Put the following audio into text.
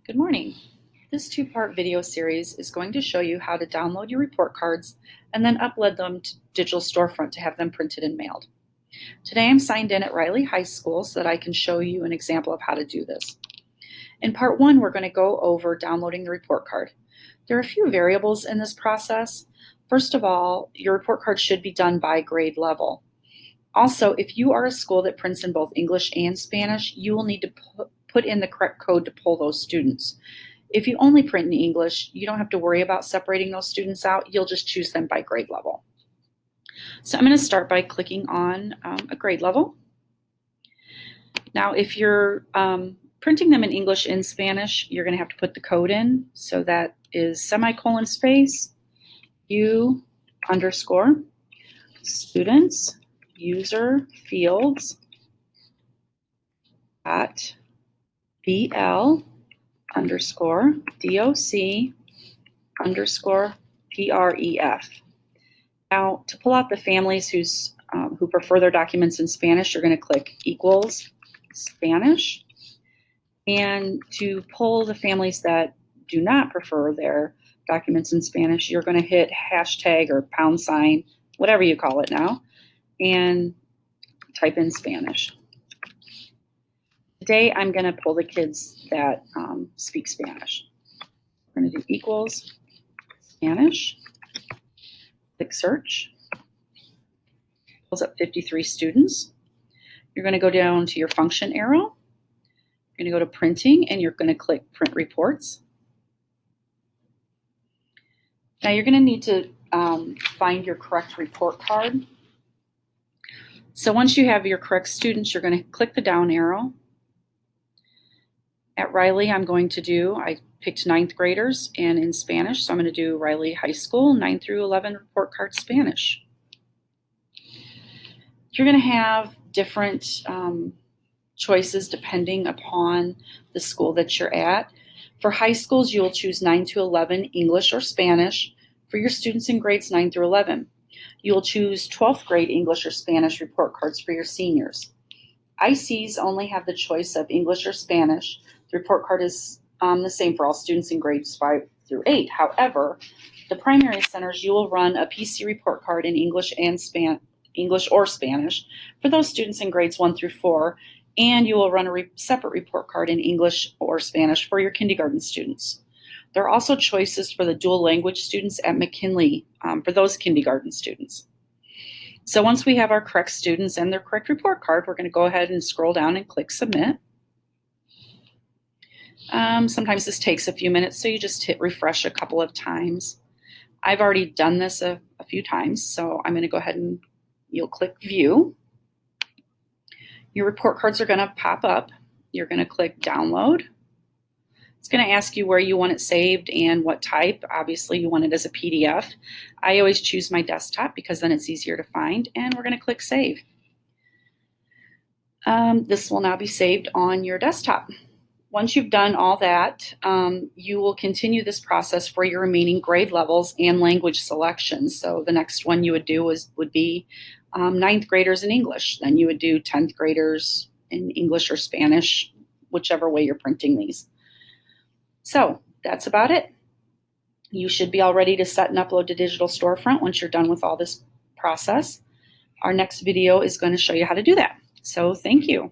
Good morning. This two-part video series is going to show you how to download your report cards and then upload them to Digital Storefront to have them printed and mailed. Today I'm signed in at Riley High School so that I can show you an example of how to do this. In part one, we're going to go over downloading the report card. There are a few variables in this process. First of all, your report card should be done by grade level. Also, if you are a school that prints in both English and Spanish, you will need to put in the correct code to pull those students. If you only print in English, you don't have to worry about separating those students out. You'll just choose them by grade level. So I'm going to start by clicking on a grade level. Now, if you're printing them in English and Spanish, you're going to have to put the code in. So that is semicolon space U underscore students user fields at BL underscore DOC underscore PREF. Now, to pull out the families who prefer their documents in Spanish, you're going to click equals Spanish. And to pull the families that do not prefer their documents in Spanish, you're going to hit hashtag or pound sign, whatever you call it now, and type in Spanish. Today, I'm going to pull the kids that speak Spanish. We're going to do equals Spanish. Click search. Pulls up 53 students. You're going to go down to your function arrow. You're going to go to printing, and you're going to click print reports. Now you're going to need to find your correct report card. So once you have your correct students, you're going to click the down arrow. At Riley, I picked 9th graders and in Spanish, so I'm going to do Riley High School 9 through 11 report card Spanish. You're going to have different choices depending upon the school that you're at. For high schools, you'll choose 9 to 11 English or Spanish. For your students in grades 9 through 11, you'll choose 12th grade English or Spanish report cards for your seniors. ICs only have the choice of English or Spanish. The report card is the same for all students in grades 5 through 8. However, the primary centers, you will run a PC report card in English or Spanish for those students in grades 1 through 4, and you will run a separate report card in English or Spanish for your kindergarten students. There are also choices for the dual language students at McKinley for those kindergarten students. So once we have our correct students and their correct report card, we're going to go ahead and scroll down and click submit. Sometimes this takes a few minutes, so you just hit refresh a couple of times. I've already done this a few times, so I'm going to go ahead and you'll click view. Your report cards are going to pop up. You're going to click download. It's going to ask you where you want it saved and what type. Obviously, you want it as a PDF. I always choose my desktop because then it's easier to find, and we're going to click save. This will now be saved on your desktop. Once you've done all that, you will continue this process for your remaining grade levels and language selections. So the next one you would do would be 9th graders in English. Then you would do 10th graders in English or Spanish, whichever way you're printing these. So that's about it. You should be all ready to set and upload to Digital Storefront once you're done with all this process. Our next video is going to show you how to do that. So thank you.